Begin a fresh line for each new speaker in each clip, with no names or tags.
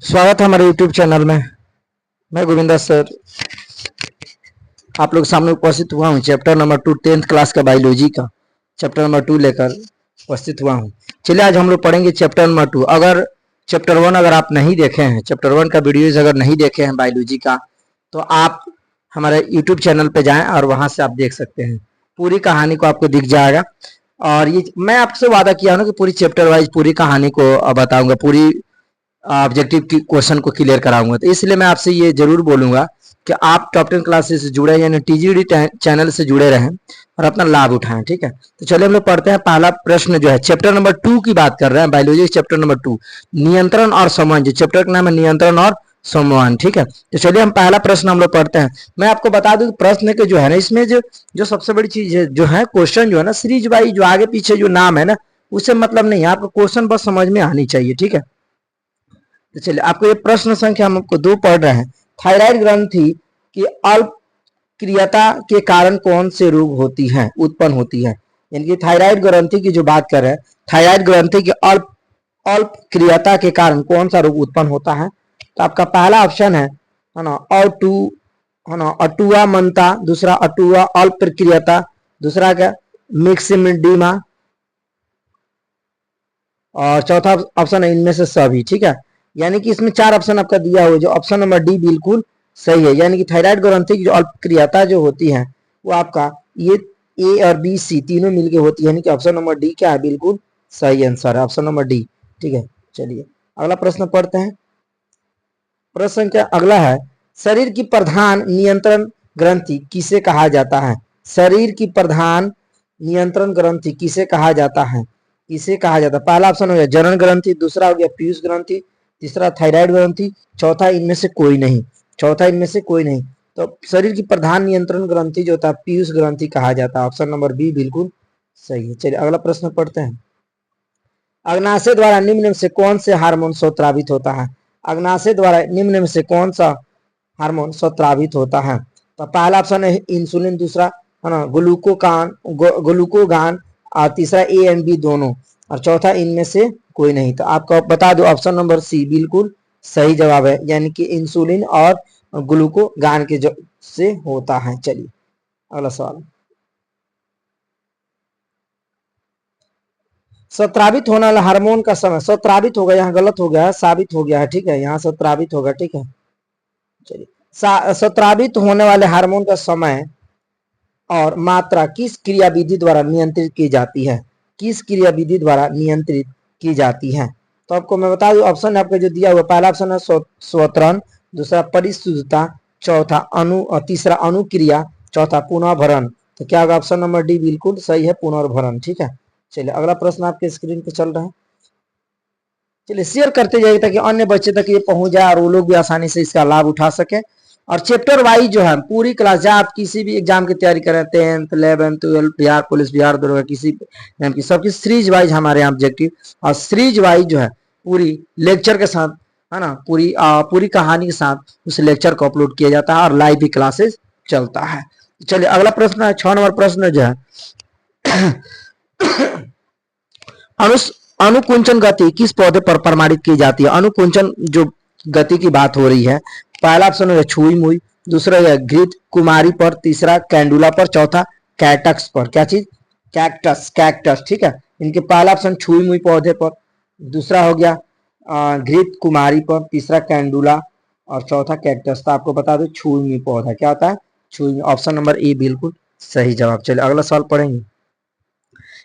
स्वागत है हमारे YouTube चैनल में। मैं गोविंदा सर आप लोग सामने उपस्थित हुआ हूँ। चैप्टर नंबर 2 10th क्लास का बायोलॉजी का चैप्टर नंबर 2 लेकर उपस्थित हुआ हूँ। चलिए आज हम लोग पढ़ेंगे चैप्टर नंबर 2। अगर चैप्टर 1 अगर आप नहीं देखे हैं, चैप्टर 1 का वीडियोज अगर नहीं देखे हैं बायोलॉजी का, तो आप हमारे यूट्यूब चैनल पर जाएँ और वहाँ से आप देख सकते हैं। पूरी कहानी को आपको दिख जाएगा। और ये मैं आपसे वादा किया हूँ कि पूरी चैप्टर वाइज पूरी कहानी को बताऊंगा, पूरी ऑब्जेक्टिव की क्वेश्चन को क्लियर कराऊंगा। तो इसलिए मैं आपसे ये जरूर बोलूंगा कि आप टॉप 10 क्लासेस से जुड़े यानी टीजीडी चैनल से जुड़े रहें और अपना लाभ उठाएं। ठीक है, तो चलिए हम लोग पढ़ते हैं। पहला प्रश्न जो है चैप्टर नंबर 2 की बात कर रहे हैं, बायोलॉजी चैप्टर नंबर 2 नियंत्रण और संवहन। जो चैप्टर का नाम है नियंत्रण और संवहन। ठीक है, तो चलिए हम पहला प्रश्न हम लोग पढ़ते हैं। मैं आपको बता दूं प्रश्न के जो है ना, इसमें जो सबसे बड़ी चीज है जो है क्वेश्चन जो है ना, सीरीज वाइज जो आगे पीछे जो नाम है ना, उससे मतलब नहीं है, आपको क्वेश्चन बस समझ में आनी चाहिए। ठीक है, तो चलिए आपको ये प्रश्न संख्या हम आपको 2 पढ़ रहे हैं। थायराइड ग्रंथि की अल्पक्रियता के कारण कौन से रोग होती है, उत्पन्न होती है। यानी कि थायराइड ग्रंथि की जो बात कर रहे हैं, थायराइड ग्रंथि की अल्पक्रियता के कारण कौन सा रोग उत्पन्न होता है। तो आपका पहला ऑप्शन है ना ऑटू, है ना अटुआ मनता, दूसरा अटुआ अल्पक्रियता, दूसरा क्या मिक्सिमिडीमा, और चौथा ऑप्शन है इनमें से सभी। ठीक है, यानी कि इसमें 4 ऑप्शन आपका दिया हुआ है, जो ऑप्शन नंबर डी बिल्कुल सही है। यानी कि थायराइड ग्रंथि की जो अल्पक्रियता जो होती है वो आपका ये ए और बी सी तीनों मिलके होती है। यानी कि ऑप्शन नंबर डी क्या है, बिल्कुल सही आंसर है ऑप्शन नंबर डी। ठीक है, चलिए अगला प्रश्न पढ़ते हैं। प्रश्न क्या अगला है, शरीर की प्रधान नियंत्रण ग्रंथि किसे कहा जाता है। शरीर की प्रधान नियंत्रण ग्रंथि किसे कहा जाता है, किसे कहा जाता है। पहला ऑप्शन हो गया जनन ग्रंथि, दूसरा हो गया पीयूष ग्रंथि, तीसरा थायराइड ग्रंथि, चौथा इनमें से कोई नहीं। चौथा इनमें से कोई नहीं। तो शरीर की प्रधान नियंत्रण ग्रंथि जो होता है पीयूष ग्रंथि कहा जाता है। ऑप्शन नंबर बी बिल्कुल सही है। चलिए अगला प्रश्न पढ़ते हैं। अग्नाशय द्वारा निम्न में से कौन से हार्मोन स्रावित होता है। अग्नाशय द्वारा निम्न में से कौन सा हार्मोन स्रावित होता है। तो पहला ऑप्शन है इंसुलिन, दूसरा है ना ग्लूकोगान, और तीसरा ए एंड बी दोनों, और चौथा इनमें से कोई नहीं। तो आपको बता दो ऑप्शन नंबर सी बिल्कुल सही जवाब है, यानी कि इंसुलिन और ग्लूकोगान के जो से होता है। चलिए अगला सवाल। स्रावित होने वाला हार्मोन का समय, स्रावित होगा, यहाँ गलत हो गया है, साबित हो गया है। ठीक है, यहाँ स्रावित होगा। ठीक है, चलिए स्रावित होने वाले हार्मोन का समय और मात्रा किस क्रियाविधि द्वारा नियंत्रित की जाती है, किस क्रियाविधि द्वारा नियंत्रित की जाती है। तो आपको मैं बता दूं ऑप्शन आपको जो दिया हुआ, पहला ऑप्शन है स्वतरण, दूसरा परिशुद्धता, चौथा तीसरा अनुक्रिया, चौथा पुनर्भरण। तो क्या होगा ऑप्शन नंबर डी बिल्कुल सही है, पुनर्भरण। ठीक है, चलिए अगला प्रश्न आपके स्क्रीन पे चल रहा है। चलिए शेयर करते जाइए ताकि अन्य बच्चे तक ये पहुंच जाए और वो लोग भी आसानी से इसका लाभ उठा सके। और चैप्टर वाइज जो है पूरी क्लास, जहाँ आप किसी भी एग्जाम की तैयारी करें, 10th 11th 12th Bihar police, Bihar दरोगा, किसी की सबकी सीरीज वाइज हमारे यहाँ ऑब्जेक्टिव और सीरीज वाइज जो है पूरी लेक्चर के साथ, है ना, पूरी कहानी के साथ उस लेक्चर को अपलोड किया जाता है और लाइव भी क्लासेस चलता है। चलिए अगला प्रश्न है 6 नंबर प्रश्न जो है अनुकुंचन गति किस पौधे पर प्रमाणित की जाती है। अनुकुंचन जो गति की बात हो रही है, पहला ऑप्शन है छुई मुई, दूसरा है घृत कुमारी पर, तीसरा कैंडुला पर, चौथा कैटक्स पर। क्या चीज, कैक्टस, कैक्टस। ठीक है, इनके पहला ऑप्शन छुई मुई पौधे पर, दूसरा हो गया घृत कुमारी पर, तीसरा कैंडुला और चौथा कैक्टस। तो आपको बता दो छुई मुई पौधा क्या होता है, छुई मुई। ऑप्शन नंबर ए बिल्कुल सही जवाब। चलिए अगला सवाल पढ़ेंगे।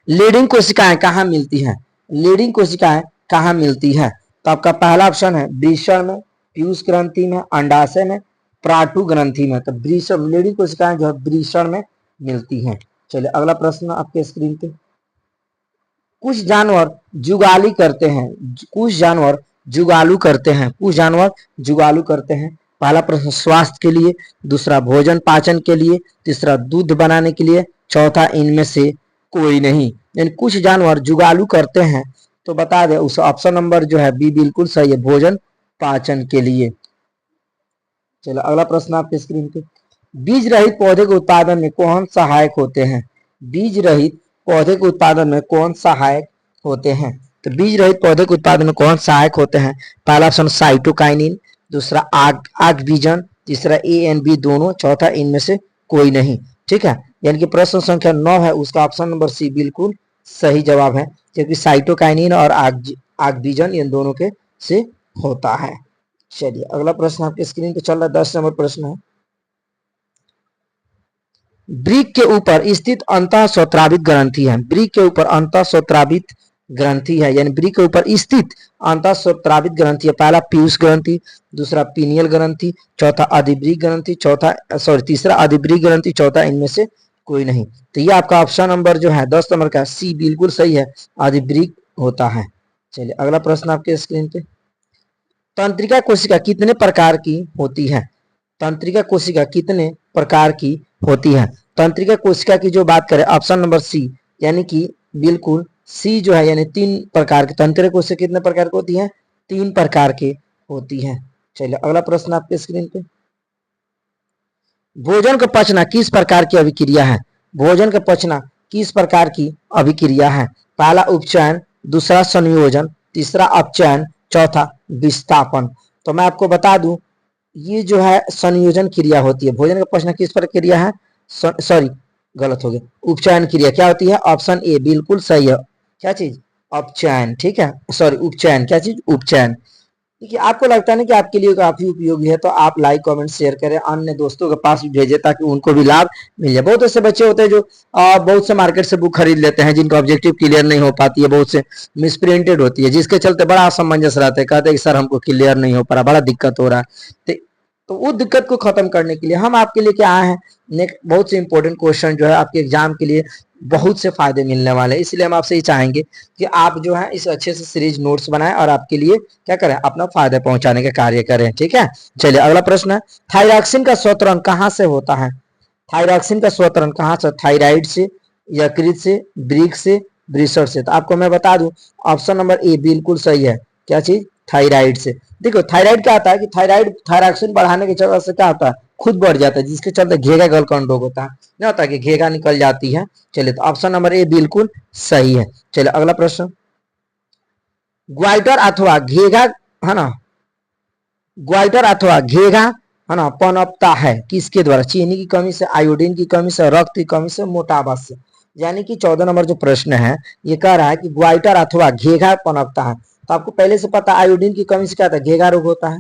लीडिंग कोशिकाएं कहाँ मिलती हैं, लीडिंग कोशिकाएं कहाँ मिलती है। तो आपका पहला ऑप्शन है वृषण में, पीयूष ग्रंथि में, अंडाशय में, प्राटु ग्रंथि में। तो वृषण लीडिंग कोशिकाएं जो है वृषण में मिलती हैं। चलिए अगला प्रश्न आपके स्क्रीन पे। कुछ जानवर जुगाली करते हैं, कुछ जानवर जुगालू करते हैं, कुछ जानवर जुगालू करते हैं। पहला प्रश्न स्वास्थ्य के लिए, दूसरा भोजन पाचन के लिए, तीसरा दूध बनाने के लिए, चौथा इनमें से कोई नहीं। यानी कुछ जानवर जुगालू करते हैं, तो बता दे उस ऑप्शन नंबर जो है बी बिल्कुल सही है, भोजन पाचन के लिए। चलो अगला प्रश्न आपके स्क्रीन पे। बीज रहित पौधे के उत्पादन में कौन सहायक होते हैं, बीज रहित पौधे के उत्पादन में कौन सहायक होते हैं। तो बीज रहित पौधे के उत्पादन में कौन सहायक होते हैं? पहला ऑप्शन साइटोकाइनिन, दूसरा आग बीजन, तीसरा ए एंड बी दोनों, चौथा इनमें से कोई नहीं। ठीक है, यानी कि प्रश्न संख्या 9 है उसका ऑप्शन नंबर सी बिल्कुल सही जवाब है, क्योंकि साइटोकाइनिन और आग बीजन इन दोनों के से होता है। चलिए अगला प्रश्न आपके स्क्रीन पे चल रहा है, 10 नंबर प्रश्न है। वृक्क के ऊपर स्थित अंतःस्रावित ग्रंथि है। वृक्क के ऊपर अंतःस्रावित ग्रंथि है, यानी वृक्क के ऊपर स्थित अंतःस्रावित ग्रंथि है। पहला पीयूष ग्रंथि, दूसरा पीनियल ग्रंथि, चौथा अधिवृक्क ग्रंथि, तीसरा अधिवृक्क ग्रंथि, चौथा इनमें से कोई नहीं। तो ये आपका ऑप्शन नंबर जो है 10 नंबर का सी बिल्कुल सही है, अधिवृक्क होता है। चलिए अगला प्रश्न आपके स्क्रीन पे। तंत्रिका कोशिका कितने प्रकार की होती है? तंत्रिका कोशिका कितने प्रकार की होती है? तंत्रिका कोशिका की जो बात करें ऑप्शन नंबर सी, यानी कि बिल्कुल सी जो है, यानी 3 प्रकार की तंत्रिका कोशिका कितने प्रकार की होती है? 3 प्रकार की होती है। चलिए अगला प्रश्न आपके स्क्रीन पे। भोजन का पचना किस प्रकार की अभिक्रिया है? भोजन का पचना किस प्रकार की अभिक्रिया है? पहला उपचयन, दूसरा संयोजन, तीसरा अपचयन, चौथा विस्थापन। तो मैं आपको बता दूं ये जो है संयोजन क्रिया होती है। भोजन का पचना किस प्रक्रिया है? सॉरी गलत हो गया, उपचयन क्रिया क्या होती है? ऑप्शन ए बिल्कुल सही है। क्या चीज? अपचयन। ठीक है, सॉरी उपचयन। क्या चीज? उपचयन। देखिए आपको लगता है ना कि आपके लिए काफी उपयोगी है तो आप लाइक कमेंट शेयर करें, अन्य दोस्तों के पास भी भेजें ताकि उनको भी लाभ मिल जाए। बहुत ऐसे बच्चे होते हैं जो बहुत से मार्केट से बुक खरीद लेते हैं जिनका ऑब्जेक्टिव क्लियर नहीं हो पाती है, बहुत से मिसप्रिंटेड होती है, जिसके चलते बड़ा असमंजस रहता है, कहते हैं कि सर हमको क्लियर नहीं हो पा रहा, बड़ा दिक्कत हो रहा है। तो वो दिक्कत को खत्म करने के लिए हम आपके लिए क्या आए हैं, नेक्स्ट बहुत से इंपॉर्टेंट क्वेश्चन जो है आपके एग्जाम के लिए बहुत से फायदे मिलने वाले हैं। इसलिए हम आपसे ये चाहेंगे कि आप जो है इस अच्छे से सीरीज नोट्स बनाएं और आपके लिए क्या करें, अपना फायदा पहुंचाने का कार्य करें। ठीक है, चलिए अगला प्रश्न है, थायरॉक्सिन का स्वतरण कहाँ से होता है? थायरॉक्सिन का स्वतरण कहाँ से? थायराइड से, यकृत से, वृक्क से, वृषण से। तो आपको मैं बता दूं ऑप्शन नंबर ए बिल्कुल सही है। क्या चीज? थायराइड से। देखो थायराइड क्या आता है कि थायराइड थायरॉक्सिन बढ़ाने की वजह से क्या होता है, खुद बढ़ जाता है, जिसके चलते घेगा गलकंड रोग होता है, क्या होता है कि घेगा निकल जाती है। चलिए तो ऑप्शन नंबर ए बिल्कुल सही है। चलिए अगला प्रश्न, ग्वाइटर अथवा घेगा है ना, ग्वाइटर अथवा घेगा है ना पनपता है किसके द्वारा? चीनी की कमी से, आयोडीन की कमी से, रक्त की कमी से, मोटापा से। यानी कि 14 नंबर जो प्रश्न है ये कह रहा है कि ग्वाइटर अथवा घेगा पनपता है। तो आपको पहले से पता आयोडीन की कमी से क्या था, घेगा रोग होता है।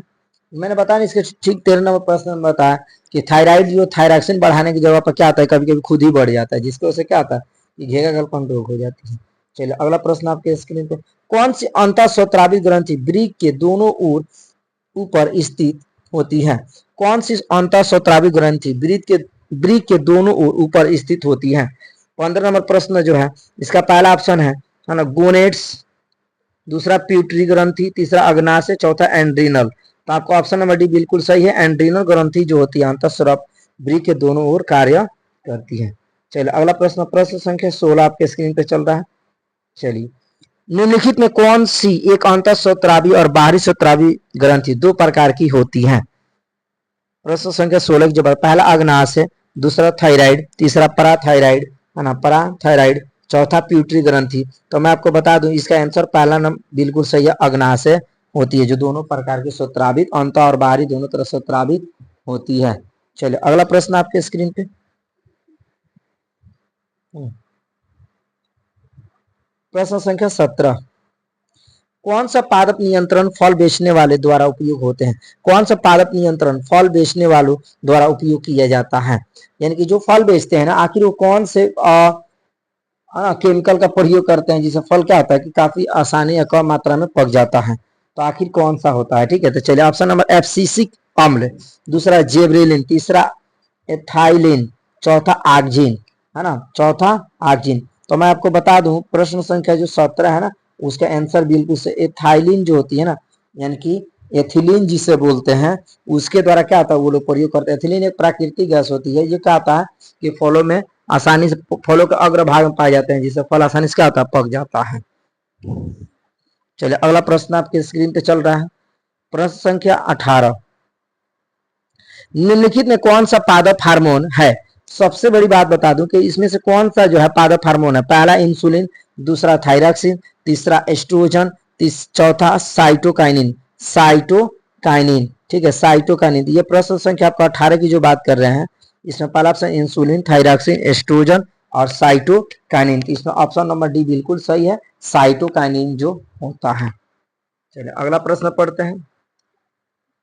मैंने बताया इसके ठीक 13 नंबर प्रश्न में बताया कि थायराइड जो थायरॉक्सिन बढ़ाने की जगह पर क्या होता है, कभी कभी खुद ही बढ़ जाता है, जिसकी वजह से क्या होता है कि घेगा गलकंड रोग हो जाती है। चलिए अगला प्रश्न आपके स्क्रीन पे, कौन सी अंतःस्रावी ग्रंथि वृक्क के दोनों ओर ऊपर स्थित होती है? कौन सी अंतःस्रावी ग्रंथि वृक्क के दोनों ओर ऊपर स्थित होती है? 15 नंबर प्रश्न जो है इसका पहला ऑप्शन है ना गोनेट्स, दूसरा प्यूटरी ग्रंथि, तीसरा अग्नाशय, चौथा एंड्रीनल। तो आपको ऑप्शन नंबर डी बिल्कुल सही है, एंड्रीनल ग्रंथि जो होती है अंतःस्राव वृक्क के दोनों ओर कार्य करती है। चलिए अगला प्रश्न, प्रश्न संख्या 16 आपके स्क्रीन पे चल रहा है। चलिए निम्नलिखित में कौन सी एक अंतःस्रावी और बाहरी स्रावी ग्रंथि 2 प्रकार की होती है? प्रश्न संख्या 16 जो पहला अग्नाशय, दूसरा थायराइड, तीसरा पराथायराइड है ना पराथायराइड, चौथा प्यूटरी ग्रंथि। तो मैं आपको बता दूं इसका आंसर पहला नंबर बिल्कुल सही है, अग्नाशय होती है, जो दोनों प्रकार की स्रावित अंत और बाहरी दोनों तरह स्रावित होती है। चलिए अगला प्रश्न आपके स्क्रीन पे, प्रश्न संख्या 17, कौन सा पादप नियंत्रण फल बेचने वाले द्वारा उपयोग होते हैं? कौन सा पादप नियंत्रण फल बेचने वालों द्वारा उपयोग किया जाता है? यानी कि जो फल बेचते हैं ना, आखिर वो कौन से केमिकल का प्रयोग करते हैं जिससे फल क्या होता है कि काफी आसानी या कम मात्रा में पक जाता है? तो आखिर कौन सा होता है? ठीक है, तो चलिए ऑप्शन नंबर एब्सिसिक अम्ल, दूसरा जेब्रेलिन, तीसरा एथाइलिन, चौथा आक्जिन है ना, चौथा आक्जिन। तो मैं आपको बता दूं प्रश्न संख्या जो 17 है ना उसका आंसर बिल्कुल से एथाइलिन जो होती है ना, यानी कि एथिलीन जिसे बोलते हैं, उसके द्वारा क्या होता है वो लोग प्रयोग करते हैं। एथिलीन एक प्राकृतिक गैस होती है, ये क्या होता है कि फलों में आसानी से, फलों के अग्रभाग में पाए जाते हैं, जिससे फल आसानी से क्या होता है पक जाता है। चलिए अगला प्रश्न आपके स्क्रीन पे चल रहा है, प्रश्न संख्या 18, निम्नलिखित में कौन सा पादप हार्मोन है? सबसे बड़ी बात बता दूं कि इसमें से कौन सा जो है पादप हार्मोन है? पहला इंसुलिन, दूसरा थायरॉक्सिन, तीसरा एस्ट्रोजन, चौथा साइटोकाइनिन, साइटोकाइनिन, ठीक है, साइटोकाइनिन। ये प्रश्न संख्या आपका 18 की जो बात कर रहे हैं, इसमें पहला ऑप्शन इंसुलिन, थायरॉक्सिन, एस्ट्रोजन और साइटोकाइनिन। तो इसमें ऑप्शन नंबर डी बिल्कुल सही है, साइटोकाइनिन जो होता है। चलिए अगला प्रश्न पढ़ते हैं।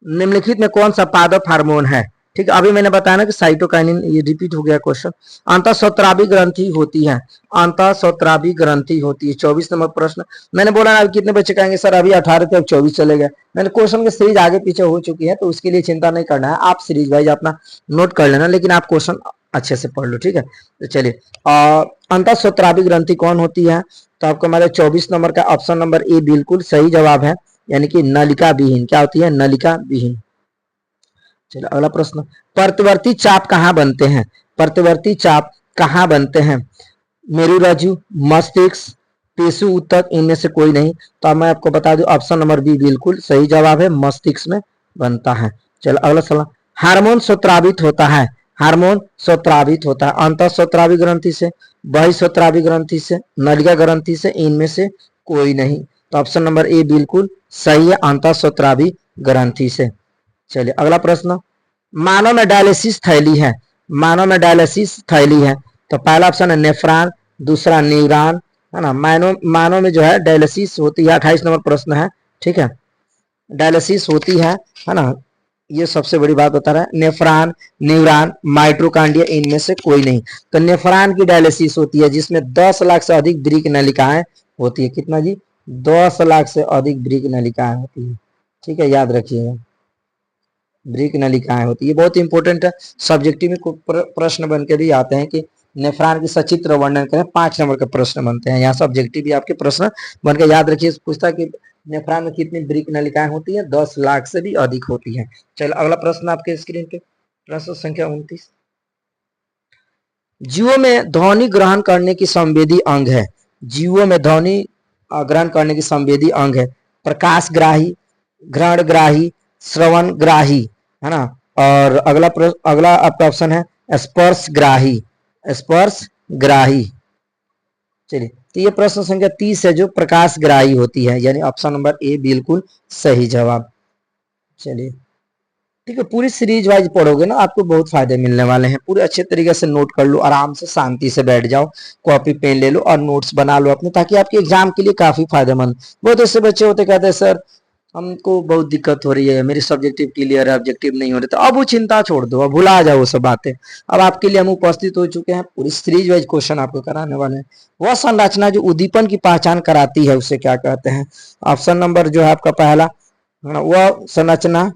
निम्नलिखित में कौन सा पादप हार्मोन है? ठीक है, अभी मैंने बताया ना कि साइटोकाइनिन, ये रिपीट हो गया क्वेश्चन। अंतःस्रावी ग्रंथि होती है, अंतःस्रावी ग्रंथि होती है। 24 नंबर प्रश्न। मैंने बोला ना कितने बच्चे कहेंगे सर अभी 18 थे अब 24 चले गए। मैंने क्वेश्चन की सीरीज आगे पीछे हो चुकी है, तो उसके लिए चिंता नहीं करना है, आप सीरीज वाइज अपना नोट कर लेना, लेकिन आप क्वेश्चन अच्छे से पढ़ लो, ठीक है। तो चलिए, अंतःस्रावी ग्रंथि कौन होती है? तो आपको हमारे 24 नंबर का ऑप्शन नंबर ए बिल्कुल सही जवाब है, यानी कि नलिका विहीन। क्या होती है? नलिका विहीन। चलो अगला प्रश्न। प्रत्यवर्ती चाप कहाँ बनते हैं? प्रत्यवर्ती चाप कहाँ बनते हैं? मेरुरज्जु, मस्तिष्क, टिश्यू ऊतक, इनमें से कोई नहीं। तो अब मैं आपको बता दूं ऑप्शन नंबर बी बिल्कुल सही जवाब है, मस्तिष्क में बनता है। चलो अगला सवाल। हार्मोन स्रावित होता है, हार्मोन स्रावित होता है अंतःस्रावी ग्रंथि से, बहिस्रावी ग्रंथि से, नलिका ग्रंथि से, इनमें से कोई नहीं। तो ऑप्शन नंबर ए बिल्कुल सही है, अंतःस्रावी ग्रंथि से। चलिए अगला प्रश्न। मानव में डायलिसिस थैली है, मानव में डायलिसिस थैली है। तो पहला ऑप्शन है नेफ्रॉन, दूसरा न्यूरॉन, है ना। मानव में जो है डायलिसिस होती है, 28 नंबर प्रश्न है, ठीक है। डायलिसिस होती है ना। ये सबसे बड़ी बात बता रहा है, नेफ्रॉन, न्यूरॉन, माइटोकॉन्ड्रिया, इनमें से कोई नहीं। तो नेफ्रॉन की डायलिसिस होती है जिसमें 10 लाख से अधिक ब्रिक नलिकाएं होती है। कितना जी? 10 लाख से अधिक ब्रिक नलिकाएं होती है, ठीक है, याद रखिएगा। ब्रिक नलिकाएं होती है, बहुत इंपॉर्टेंट है, सब्जेक्टिव में प्रश्न बन के भी आते हैं कि नेफ्रॉन की सचित्र वर्णन करें, 5 नंबर के प्रश्न बनते हैं। यहाँ सब्जेक्टिव भी आपके प्रश्न बन के याद रखिए, पूछता है कि नेफ्रॉन में कितनी ब्रिक नलिकाएं होती है? 10 लाख से भी अधिक होती है। चलो अगला प्रश्न आपके स्क्रीन पे, प्रश्न संख्या 29। जीवों में ध्वनि ग्रहण करने की संवेदी अंग है, जीवों में ध्वनि ग्रहण करने की संवेदी अंग है। प्रकाशग्राही, घ्राणग्राही, श्रवणग्राही, है ना। और अगला आपका ऑप्शन है स्पर्शग्राही, स्पर्शग्राही। चलिए, तो ये प्रश्न संख्या 30 है जो प्रकाशग्राही होती है, यानी ऑप्शन नंबर ए बिल्कुल सही जवाब। चलिए ठीक है, पूरी सीरीज वाइज पढ़ोगे ना आपको बहुत फायदे मिलने वाले हैं। पूरे अच्छे तरीके से नोट कर लो, आराम से शांति से बैठ जाओ, कॉपी पेन ले लो और नोट्स बना लो अपने, ताकि आपके एग्जाम के लिए काफी फायदेमंद। बहुत ऐसे बच्चे होते कहते हैं सर हमको बहुत दिक्कत हो रही है, मेरी सब्जेक्टिव क्लियर है, ऑब्जेक्टिव नहीं हो रहे। तो अब वो चिंता छोड़ दो, अब भुला जाओ वो सब बातें। अब आपके लिए हम उपस्थित हो चुके हैं, पूरी सीरीज वाइज क्वेश्चन आपको कराने वाले हैं। वह संरचना जो उद्दीपन की पहचान कराती है उसे क्या कहते हैं? ऑप्शन नंबर जो है आपका पहला, वह संरचना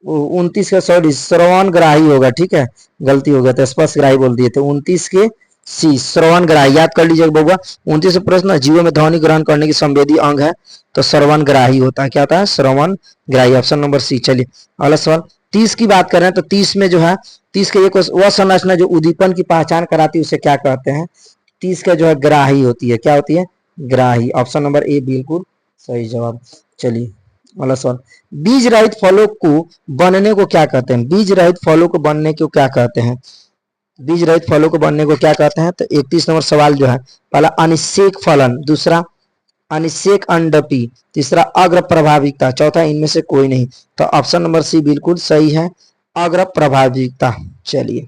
29 का, सॉरी श्रवणग्राही होगा, ठीक है, गलती हो गया था, स्पर्शग्राही बोल दिए थे। 29 के सी, श्रवणग्राही, याद कर लीजिएगा बउआ। 29 प्रश्न, जीवों में ध्वनि ग्रहण करने की संवेदी अंग है, तो श्रवणग्राही होता है। क्या होता है? श्रवणग्राही, ऑप्शन नंबर सी। चलिए अगला सवाल। 30 की बात कर रहे हैं, तो 30 में जो है, 30 के एक वह संरचना जो उद्दीपन की पहचान कराती है उसे क्या कहते हैं? 30 का जो है ग्राही होती है। क्या होती है? ग्राही, ऑप्शन नंबर ए बिल्कुल सही जवाब। चलिए अगला सवाल। बीज रहित फलों को बनने को क्या कहते हैं? बीज रहित फलों को बनने को क्या कहते हैं? बीज रहित फलों को बनने को क्या कहते हैं? तो 31 नंबर सवाल जो है, पहला अनिषेक फलन, दूसरा अनिषेक अंडपी, तीसरा अग्र प्रभाविकता, चौथा इनमें से कोई नहीं। तो ऑप्शन नंबर सी बिल्कुल सही है, अग्र प्रभाविकता। चलिए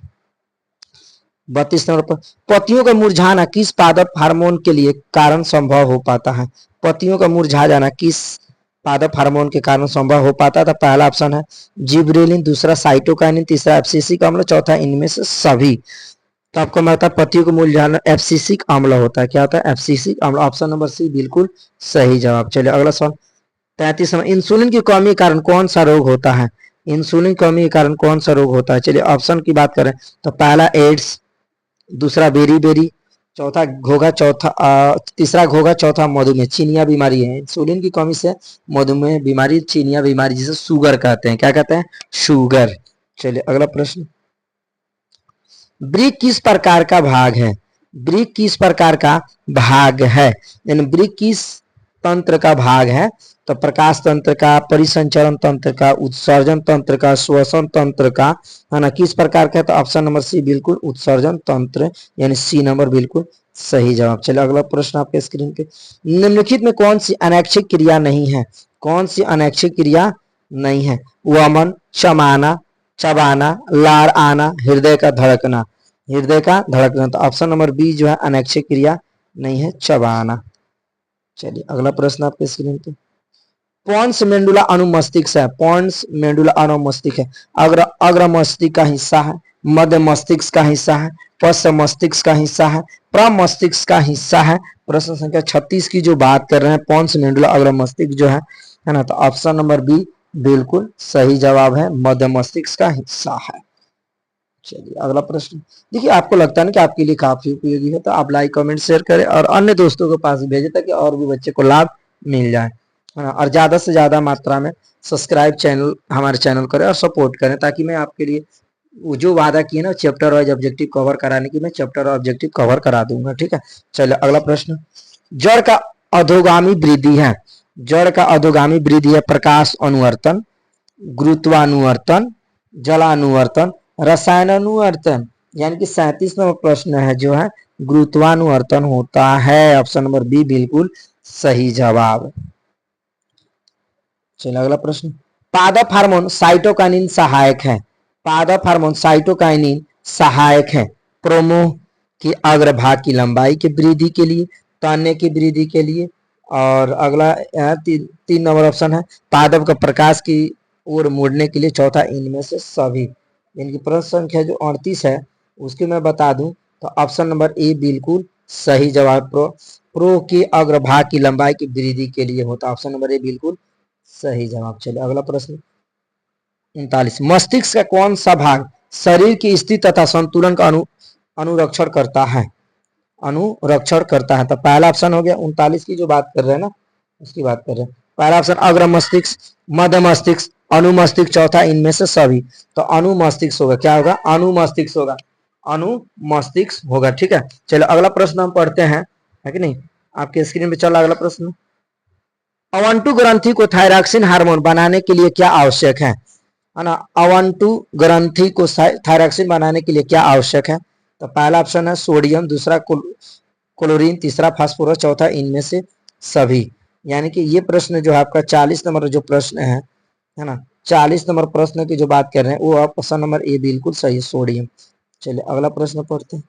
32 नंबर पर, पत्तियों का मुरझाना किस पादप हार्मोन के लिए कारण संभव हो पाता है? पत्तियों का मुरझा जाना किस पादप हार्मोन के कारण संभव हो पाता था? पहला ऑप्शन है जिब्रेलिन, दूसरा साइटोकाइनिन, तीसरा एब्सिसिक अम्ल, चौथा इनमें से सभी। तो आपको मैं बता, पत्तियों को मुरझाना एब्सिसिक अम्ल होता है। क्या होता है? एब्सिसिक अम्ल, ऑप्शन नंबर सी बिल्कुल सही जवाब। चलिए अगला सवाल 33 नंबर, इंसुलिन की कमी के कारण कौन सा रोग होता है? इंसुलिन की कमी के कारण कौन सा रोग होता है? चलिए ऑप्शन की बात करें तो पहला एड्स, दूसरा बेरी बेरी, चौथा घोघा, तीसरा घोघा, चौथा मधुमेह। चीनिया बीमारी है, इंसुलिन की कमी से मधुमेह बीमारी, चीनिया बीमारी, जिसे शुगर कहते हैं। क्या कहते हैं? शुगर। चलिए अगला प्रश्न। ब्रिक किस प्रकार का भाग है? ब्रिक किस प्रकार का भाग है, यानी ब्रिक किस तंत्र का भाग है? तो प्रकाश तंत्र का, परिसंचरण तंत्र का, उत्सर्जन तंत्र का, श्वसन तंत्र का, है ना, किस प्रकार का है? तो ऑप्शन नंबर सी बिल्कुल उत्सर्जन तंत्र, यानी सी नंबर बिल्कुल सही जवाब। चलिए अगला प्रश्न आपके स्क्रीन पे, निम्नलिखित में कौन सी अनैच्छिक क्रिया नहीं है? कौन सी अनैच्छिक क्रिया नहीं है? वमन, चमाना, चबाना, लार आना, हृदय का धड़कना। हृदय का धड़कना, तो ऑप्शन नंबर बी जो है अनैच्छिक क्रिया नहीं है, चबाना। चलिए अगला प्रश्न आपके स्क्रीन पे, पोन्स मेंडुला अनुमस्तिष्क है। पोन्स मेंडुला अनुमस्तिष्क है, अग्र अग्र मस्तिष्क का हिस्सा है, मध्य मस्तिष्क का हिस्सा है, पश्च मस्तिष्क का हिस्सा है, प्रमस्तिष्क का हिस्सा है। प्रश्न संख्या 36 की जो बात कर रहे हैं, पोन्स मेंडुला अग्र मस्तिष्क जो है ना, तो ऑप्शन नंबर बी बिल्कुल सही जवाब है, मध्य मस्तिष्क का हिस्सा है। चलिए अगला प्रश्न, देखिए आपको लगता है ना कि आपके लिए काफी उपयोगी है, तो आप लाइक कमेंट शेयर करें और अन्य दोस्तों के पास भेजें ताकि और भी बच्चे को लाभ मिल जाए, है ना। और ज्यादा से ज्यादा मात्रा में सब्सक्राइब चैनल, हमारे चैनल करें और सपोर्ट करें, ताकि मैं आपके लिए वो जो वादा किए ना चैप्टर वाइज ऑब्जेक्टिव कवर कराने की, मैं चैप्टर और ऑब्जेक्टिव कवर करा दूंगा, ठीक है। चलिए अगला प्रश्न, जड़ का अधोगामी वृद्धि है। जड़ का अधोगामी वृद्धि है प्रकाश अनुवर्तन, गुरुत्वानुवर्तन, जलानुवर्तन, रसायनानुवर्तन। यानी कि 37 नंबर प्रश्न है जो है गुरुत्वानुवर्तन होता है, ऑप्शन नंबर बी बिल्कुल सही जवाब। चलिए अगला प्रश्न, पादप हार्मोन साइटोकाइनिन सहायक है। पादप हार्मोन साइटोकाइनिन सहायक है प्रोमो की अग्रभाग की लंबाई की वृद्धि के लिए, तने की वृद्धि के लिए। और अगला 3 नंबर ऑप्शन है पादप का प्रकाश की ओर मुड़ने के लिए, चौथा इनमें से सभी। इनकी प्रश्न संख्या जो 38 है उसके मैं बता दूं, तो ऑप्शन नंबर ए बिल्कुल सही जवाब, प्रो की अग्रभाग की लंबाई की वृद्धि के लिए होता, ऑप्शन नंबर ए बिल्कुल सही जवाब। चलिए अगला प्रश्न 39, मस्तिष्क का कौन सा भाग शरीर की स्थिति तथा संतुलन का अनुरक्षण करता है? अनुरक्षण करता है, तो पहला ऑप्शन हो गया 39 की जो बात कर रहे हैं ना, उसकी बात कर रहे हैं। पहला ऑप्शन अग्र मस्तिष्क, मध्य मस्तिष्क, अनुमस्तिष्क, चौथा इनमें से सभी। तो अनुमस्तिष्क होगा, क्या होगा? अनुमस्तिष्क होगा, अनुमस्तिष्क होगा, ठीक है। चलो अगला प्रश्न हम पढ़ते हैं, है कि नहीं, आपके स्क्रीन पे चल रहा अगला प्रश्न, अवंटु ग्रंथि को थायरॉक्सिन हार्मोन बनाने के लिए क्या आवश्यक है ना? अवंटु ग्रंथि को थायरॉक्सिन बनाने के लिए क्या आवश्यक है? तो पहला ऑप्शन है सोडियम, दूसरा क्लोरीन, तीसरा फास्फोरस, चौथा इनमें से सभी। यानी कि ये प्रश्न जो है आपका 40 नंबर जो प्रश्न है ना, 40 नंबर प्रश्न की जो बात कर रहे हैं वो ऑप्शन नंबर ए बिल्कुल सही है, सोडियम। चलिए अगला प्रश्न पढ़ते हैं।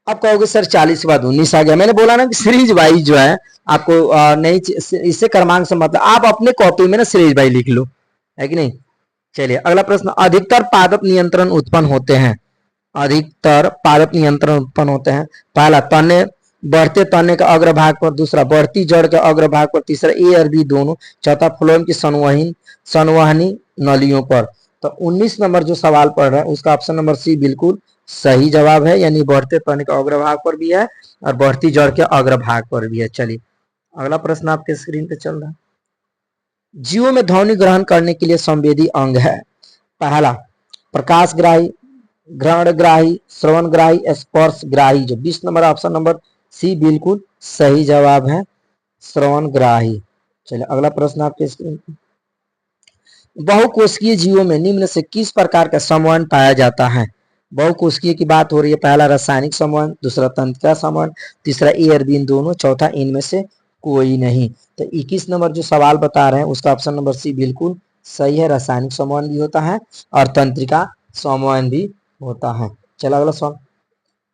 आप कहोगे सर 40 के बाद 19 आ गया, मैंने बोला ना कि सीरीज वाइज जो है आपको नहीं, इससे क्रमांक से मतलब आप अपने कॉपी में ना सीरीज वाइज लिख लो, है कि नहीं। चलिए अगला प्रश्न, अधिकतर पादप नियंत्रण उत्पन्न होते हैं। अधिकतर पादप नियंत्रण उत्पन्न होते हैं, पहला तने, बढ़ते तने का अग्रभाग पर, दूसरा बढ़ती जड़ के अग्रभाग पर, तीसरा ए और बी दोनों, चौथा फ्लोएम की संवहनी नलियों पर। तो 19 नंबर जो सवाल पढ़ रहा है उसका ऑप्शन नंबर सी बिल्कुल सही जवाब है, यानी बढ़ते तने के अग्रभाग पर भी है और बढ़ती जड़ के अग्रभाग पर भी है। चलिए अगला प्रश्न आपके स्क्रीन पे चल रहा है, जीवों में ध्वनि ग्रहण करने के लिए संवेदी अंग है। पहला प्रकाश ग्राही, ग्रहण ग्राही, श्रवण ग्राही, स्पर्श ग्राही। जो 20 नंबर ऑप्शन नंबर सी बिल्कुल सही जवाब है, श्रवण ग्राही। चलिए अगला प्रश्न आपके स्क्रीन पे, बहुकोशिकीय जीवों में निम्न से किस प्रकार का समूहन पाया जाता है? बहुकोशिकीय की बात हो रही है, पहला रासायनिक समूहन, दूसरा तंत्रिका समूहन, तीसरा ए और बी दोनों, चौथा इनमें से कोई नहीं। तो 21 नंबर जो सवाल बता रहे हैं उसका ऑप्शन नंबर सी बिल्कुल सही है, रासायनिक समूहन भी होता है और तंत्रिका समूहन भी होता है। चलो अगला सवाल,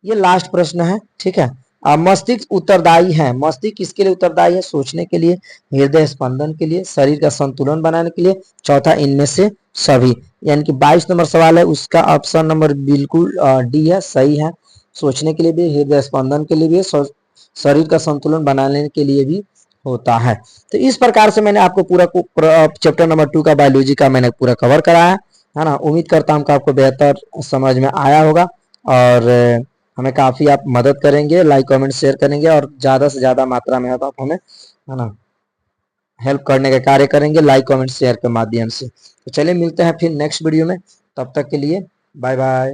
ये लास्ट प्रश्न है, ठीक है। मस्तिष्क उत्तरदायी है, मस्तिष्क किसके लिए उत्तरदायी है? सोचने के लिए, हृदय स्पंदन के लिए, शरीर का संतुलन बनाने के लिए, चौथा इनमें से सभी। यानी कि 22 नंबर सवाल है उसका ऑप्शन नंबर बिल्कुल डी है, सही है। सोचने के लिए भी, हृदय स्पंदन के लिए भी, शरीर का संतुलन बनाने के लिए भी होता है। तो इस प्रकार से मैंने आपको पूरा चैप्टर नंबर 2 का बायोलॉजी का मैंने पूरा कवर कराया है ना। उम्मीद करता हूँ कि आपको बेहतर समझ में आया होगा और हमें काफी आप मदद करेंगे, लाइक कमेंट शेयर करेंगे और ज्यादा से ज्यादा मात्रा में आप हमें, है ना, हेल्प करने का कार्य करेंगे लाइक कमेंट शेयर के माध्यम से। तो चलिए मिलते हैं फिर नेक्स्ट वीडियो में, तब तक के लिए बाय बाय।